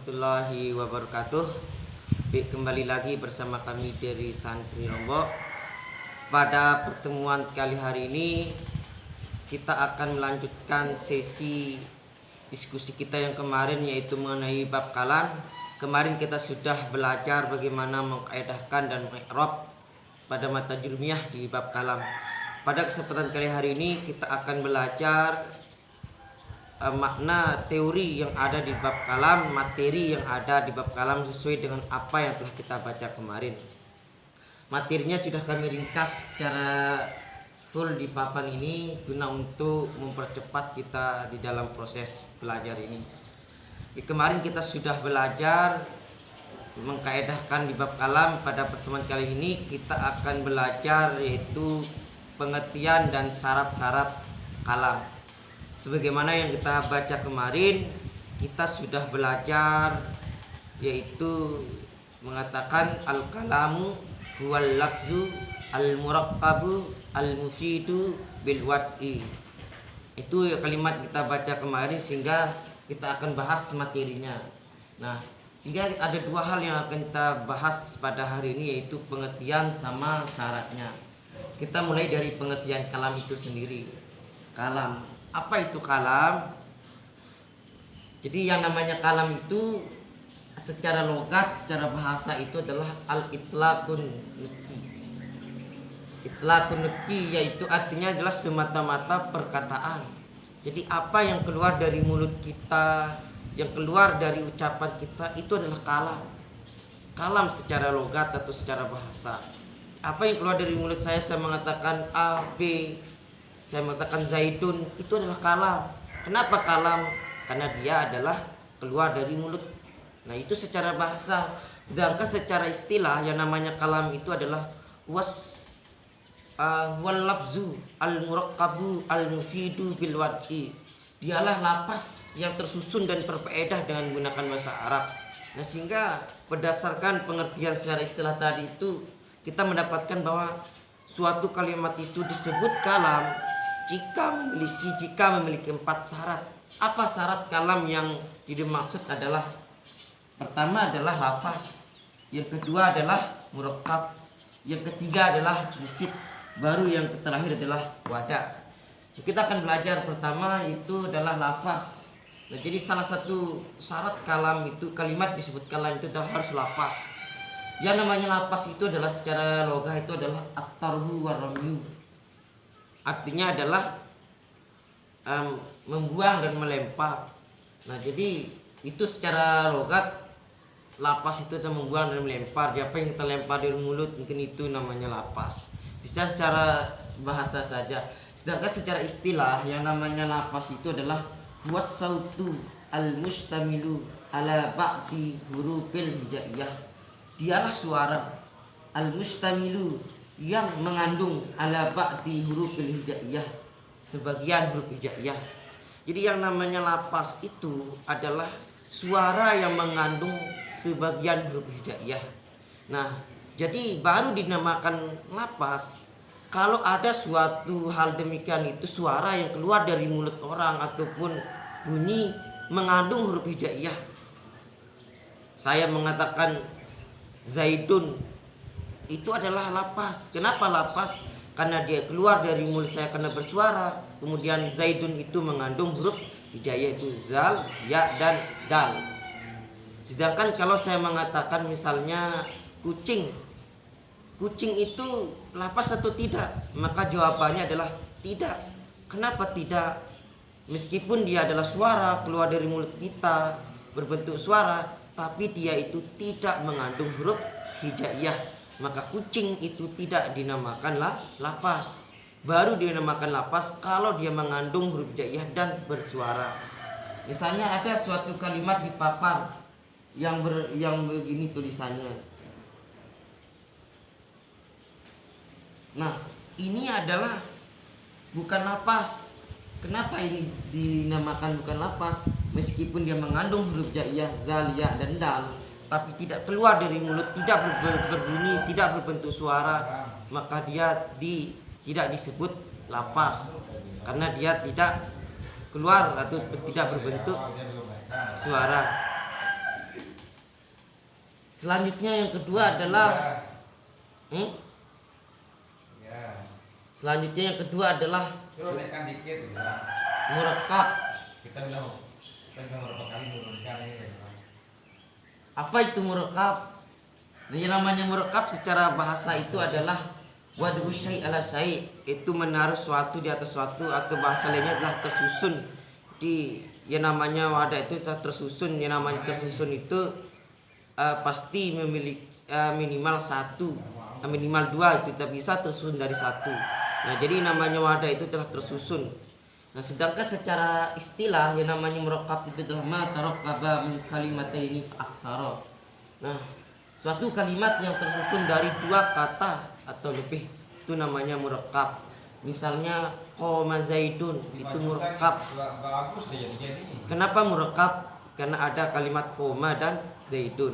warahmatullahi wabarakatuh. Kembali lagi bersama kami dari Santri Lombok. Pada pertemuan kali hari ini kita akan melanjutkan sesi diskusi kita yang kemarin, yaitu mengenai bab kalam. Kemarin kita sudah belajar bagaimana mengkaedahkan dan mengi'rab pada mata jurumiyah di bab kalam. Pada kesempatan kali hari ini kita akan belajar makna teori yang ada di bab kalam, materi yang ada di bab kalam sesuai dengan apa yang telah kita baca kemarin. Materinya sudah kami ringkas secara full di papan ini guna untuk mempercepat kita di dalam proses belajar ini. Kemarin kita sudah belajar mengkaedahkan di bab kalam. Pada pertemuan kali ini kita akan belajar yaitu pengertian dan syarat-syarat kalam. Sebagaimana yang kita baca kemarin, kita sudah belajar yaitu mengatakan al-kalamu huwal lafzu al-muraqqabu al-mufidu bil wad'i. Itu kalimat kita baca kemarin, sehingga kita akan bahas materinya. Nah, sehingga ada dua hal yang akan kita bahas pada hari ini, yaitu pengertian sama syaratnya. Kita mulai dari pengertian kalam itu sendiri. Kalam, apa itu kalam? Jadi yang namanya kalam itu secara logat, secara bahasa itu adalah al-itlaqun nutqi. Itlaqun nutqi yaitu artinya adalah semata-mata perkataan. Jadi apa yang keluar dari mulut kita, yang keluar dari ucapan kita, itu adalah kalam. Kalam secara logat atau secara bahasa. Apa yang keluar dari mulut saya mengatakan A, B, saya mengatakan Zaidun, itu adalah kalam. Kenapa kalam? Karena dia adalah keluar dari mulut. Nah, itu secara bahasa. Sedangkan secara istilah yang namanya kalam itu adalah wal lafzu al-muraqqabu al-mufidu bil wad'i. Dialah lapas yang tersusun dan berfaedah dengan menggunakan bahasa Arab. Nah, sehingga berdasarkan pengertian secara istilah tadi itu, kita mendapatkan bahwa suatu kalimat itu disebut kalam jika memiliki 4 syarat. Apa syarat kalam yang dimaksud adalah, pertama adalah lafaz, yang kedua adalah murakkab, yang ketiga adalah mufid, baru yang terakhir adalah wada'. Kita akan belajar pertama itu adalah lafaz. Nah, jadi salah satu syarat kalam itu, kalimat disebut kalam itu harus lafaz. Yang namanya lafaz itu adalah secara logah itu adalah at-tarhu war-ramyu. Artinya adalah membuang dan melempar. Nah, jadi itu secara logat lafaz itu adalah membuang dan melempar. Apa yang kita lempar dari mulut, mungkin itu namanya lafaz. Secara bahasa saja. Sedangkan secara istilah yang namanya lafaz itu adalah huwas sautu al-mustamilu ala ba'di hurufil hijaiyah. Dialah suara al-mustamilu yang mengandung ala ba'di hurufil hijaiyah, sebagian huruf hijaiyah. Jadi yang namanya lafaz itu adalah suara yang mengandung sebagian huruf hijaiyah. Nah, jadi baru dinamakan lafaz kalau ada suatu hal demikian, itu suara yang keluar dari mulut orang ataupun bunyi mengandung huruf hijaiyah. Saya mengatakan Zaidun, itu adalah lafaz. Kenapa lafaz? Karena dia keluar dari mulut saya karena bersuara. Kemudian Zaidun itu mengandung huruf hijaiyah, itu zal, ya, dan dal. Sedangkan kalau saya mengatakan misalnya kucing, kucing itu lafaz atau tidak? Maka jawabannya adalah tidak. Kenapa tidak? Meskipun dia adalah suara keluar dari mulut kita, berbentuk suara, tapi dia itu tidak mengandung huruf hijaiyah, maka kucing itu tidak dinamakan lafaz. Baru dinamakan lafaz kalau dia mengandung huruf hijaiyah dan bersuara. Misalnya ada suatu kalimat di papan yang begini tulisannya. Nah, ini adalah bukan lafaz. Kenapa ini dinamakan bukan lafaz? Meskipun dia mengandung huruf hijaiyah zal, ya, dan dal, tapi tidak keluar dari mulut, tidak berbunyi, tidak berbentuk suara, maka dia tidak disebut lafaz karena dia tidak keluar atau tidak berbentuk suara. Selanjutnya yang kedua adalah selanjutnya yang kedua adalah murakab. Apa itu murakab? Yang namanya murakab secara bahasa itu adalah wad'u syai' ala syai', itu menaruh suatu di atas suatu, atau bahasa lainnya adalah tersusun di yang namanya wadah itu tersusun. Yang namanya tersusun itu pasti memiliki minimal satu, minimal dua, itu tak bisa tersusun dari satu. Nah, jadi namanya wadah itu telah tersusun. Nah, sedangkan secara istilah yang namanya murakab itu adalah ma tarakkaba min kalimataini fa aksara. Nah, suatu kalimat yang tersusun dari dua kata atau lebih itu namanya murakab. Misalnya qoma zaidun, itu murakab. Kenapa murakab? Karena ada kalimat koma dan zaidun.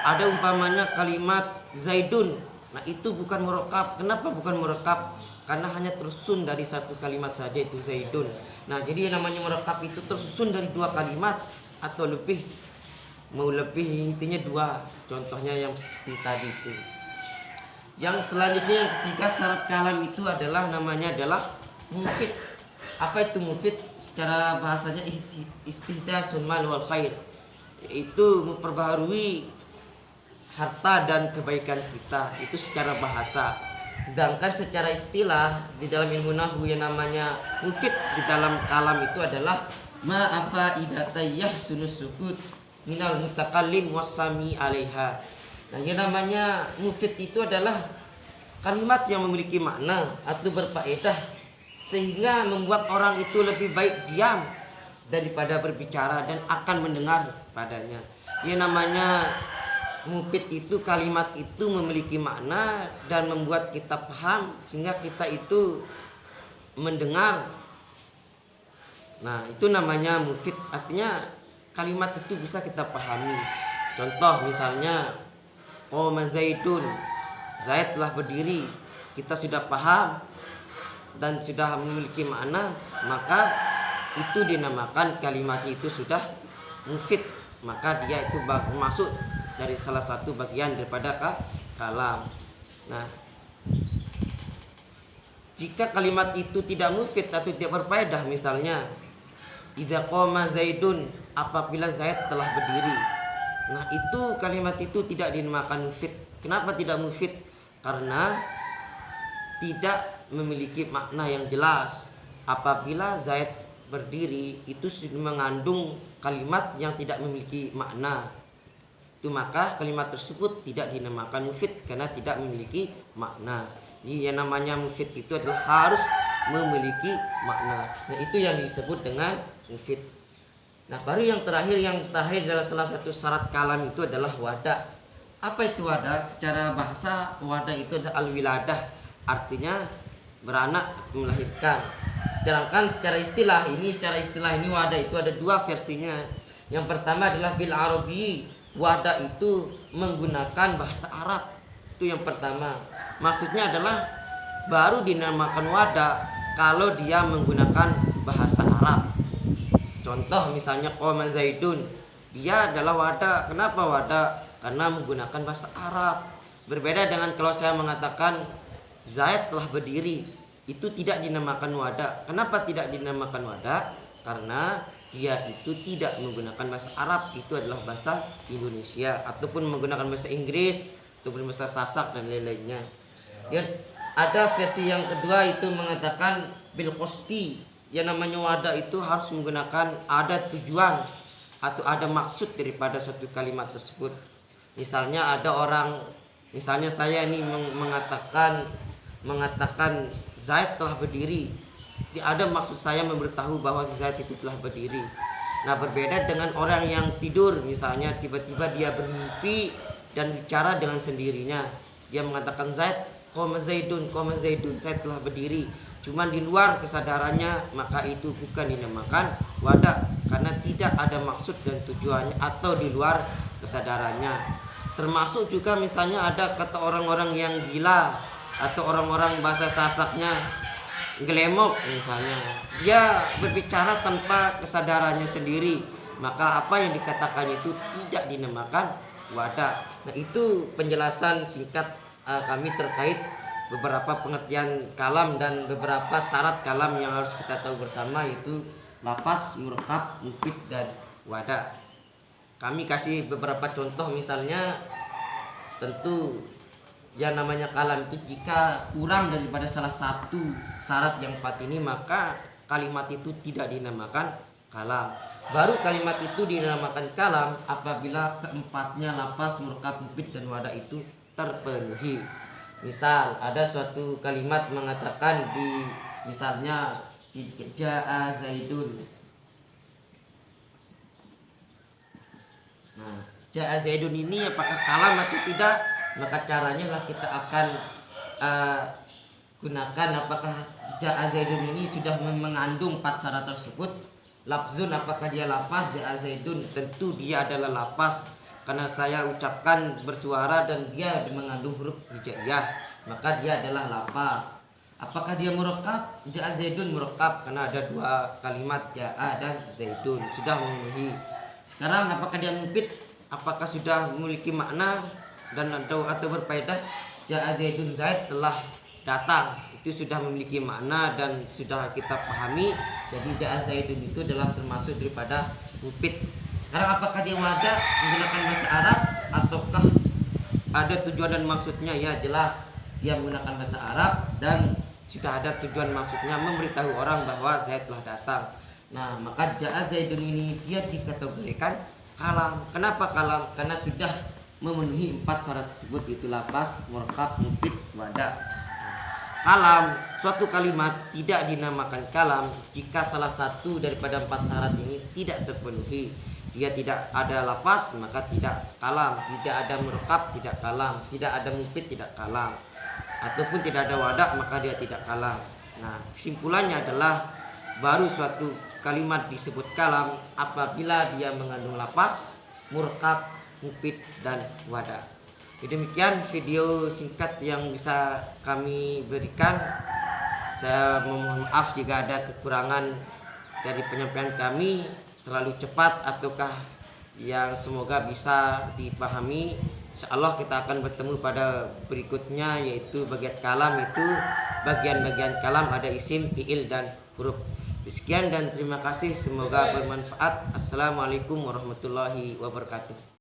Ada umpamanya kalimat zaidun, nah itu bukan murakab. Kenapa bukan murakab? Karena hanya tersusun dari satu kalimat saja, itu zaidun. Nah, jadi yang namanya murakab itu tersusun dari dua kalimat atau lebih. Mau lebih intinya dua. Contohnya yang seperti tadi itu. Yang selanjutnya yang ketiga syarat kalam itu adalah namanya adalah mufid. Apa itu mufid? Secara bahasanya istihdasun mal wal khair, itu memperbaharui harta dan kebaikan kita, itu secara bahasa. Sedangkan secara istilah di dalam ilmu nahwu yang namanya mufid di dalam kalam itu adalah ma'afa idatayah sunus sukut minal mutakallim wasami alaiha. Nah, yang namanya mufid itu adalah kalimat yang memiliki makna atau berfaedah sehingga membuat orang itu lebih baik diam daripada berbicara dan akan mendengar padanya. Yang namanya mufid itu kalimat itu memiliki makna dan membuat kita paham sehingga kita itu mendengar. Nah, itu namanya mufid, artinya kalimat itu bisa kita pahami. Contoh misalnya qoma zaidun, Zaid telah berdiri, kita sudah paham dan sudah memiliki makna, maka itu dinamakan kalimat itu sudah mufid, maka dia itu masuk dari salah satu bagian daripada kalam. Nah, jika kalimat itu tidak mufid atau tidak berfaedah, misalnya iza qoma zaidun, apabila Zaid telah berdiri, nah itu kalimat itu tidak dinamakan mufid. Kenapa tidak mufid? Karena tidak memiliki makna yang jelas. Apabila Zaid berdiri itu sudah mengandung kalimat yang tidak memiliki makna, itu maka kalimat tersebut tidak dinamakan mufid karena tidak memiliki makna. Jadi yang namanya mufid itu adalah harus memiliki makna. Nah, itu yang disebut dengan mufid. Nah, baru yang terakhir adalah salah satu syarat kalam itu adalah wadah. Apa itu wadah? Secara bahasa wadah itu adalah al-wiladah, artinya beranak, melahirkan. Sedangkan secara istilah ini wadah itu ada dua versinya. Yang pertama adalah bil arabi, wadah itu menggunakan bahasa Arab. Itu yang pertama. Maksudnya adalah baru dinamakan wadah kalau dia menggunakan bahasa Arab. Contoh misalnya qoma zaidun, dia adalah wadah. Kenapa wadah? Karena menggunakan bahasa Arab. Berbeda dengan kalau saya mengatakan Zaid telah berdiri, itu tidak dinamakan wadah. Kenapa tidak dinamakan wadah? Karena dia itu tidak menggunakan bahasa Arab, itu adalah bahasa Indonesia ataupun menggunakan bahasa Inggris ataupun bahasa Sasak dan lain-lainnya. Dan ada versi yang kedua itu mengatakan bil qasdi. Yang namanya wadah itu harus menggunakan ada tujuan atau ada maksud daripada suatu kalimat tersebut. Misalnya ada orang, misalnya saya ini mengatakan Zaid telah berdiri. Ada maksud saya memberitahu bahwa Zaid itu telah berdiri. Nah, berbeda dengan orang yang tidur, misalnya tiba-tiba dia bermimpi dan bicara dengan sendirinya. Dia mengatakan Zaid, qoma zaidun, Zaid telah berdiri. Cuman di luar kesadarannya, maka itu bukan dinamakan wadah karena tidak ada maksud dan tujuannya atau di luar kesadarannya. Termasuk juga misalnya ada kata orang-orang yang gila atau orang-orang bahasa Sasaknya gelemok misalnya, dia berbicara tanpa kesadarannya sendiri, maka apa yang dikatakan itu tidak dinamakan wadah. Nah, itu penjelasan singkat kami terkait beberapa pengertian kalam dan beberapa syarat kalam yang harus kita tahu bersama, yaitu lapas, murakkab, mufid, dan wadah. Kami kasih beberapa contoh, misalnya tentu yang namanya kalam itu jika kurang daripada salah satu syarat yang 4 ini, maka kalimat itu tidak dinamakan kalam. Baru kalimat itu dinamakan kalam apabila keempatnya lapas, murakkab, mufid, dan wadah itu terpenuhi. Misal ada suatu kalimat mengatakan misalnya jaa Zaidun. Nah, jaa Zaidun ini apakah kalam atau tidak? Maka caranya lah kita akan gunakan apakah jaa Zaidun ini sudah mengandung 4 syarat tersebut. Lafzun, apakah dia lapas? Jaa Zaidun, tentu dia adalah lapas karena saya ucapkan bersuara dan dia mengandung huruf hijaiyah, maka dia adalah lapas. Apakah dia murakkab? Jaa Zaidun murakkab karena ada 2 kalimat jaa dan Zaidun, sudah memenuhi. Sekarang apakah dia mufid? Apakah sudah memiliki makna dan atau berfaedah? Jaa Zaidun, Zaid telah datang, itu sudah memiliki makna dan sudah kita pahami. Jadi jaa Zaidun itu adalah termasuk daripada mufid. Sekarang apakah dia wadah menggunakan bahasa Arab ataukah ada tujuan dan maksudnya? Ya, jelas dia menggunakan bahasa Arab dan sudah ada tujuan maksudnya memberitahu orang bahwa Zaid telah datang. Nah, maka jaa Zaidun ini dia dikategorikan kalam. Kenapa kalam? Karena sudah memenuhi 4 syarat tersebut, yaitu lapas, murakkab, mufid, wadah. Kalam, suatu kalimat tidak dinamakan kalam jika salah satu daripada 4 syarat ini tidak terpenuhi. Dia tidak ada lapas, maka tidak kalam. Tidak ada murakkab, tidak kalam. Tidak ada mufid, tidak kalam. Ataupun tidak ada wadah, maka dia tidak kalam. Nah, kesimpulannya adalah baru suatu kalimat disebut kalam apabila dia mengandung lapas, murakkab, mufid, dan wadah. Demikian video singkat yang bisa kami berikan. Saya mohon maaf jika ada kekurangan dari penyampaian kami, terlalu cepat ataukah yang semoga bisa dipahami. Insyaallah kita akan bertemu pada berikutnya, yaitu bagian kalam, itu bagian-bagian kalam ada isim, fiil, dan huruf. Sekian dan terima kasih, semoga bermanfaat. Assalamualaikum warahmatullahi wabarakatuh.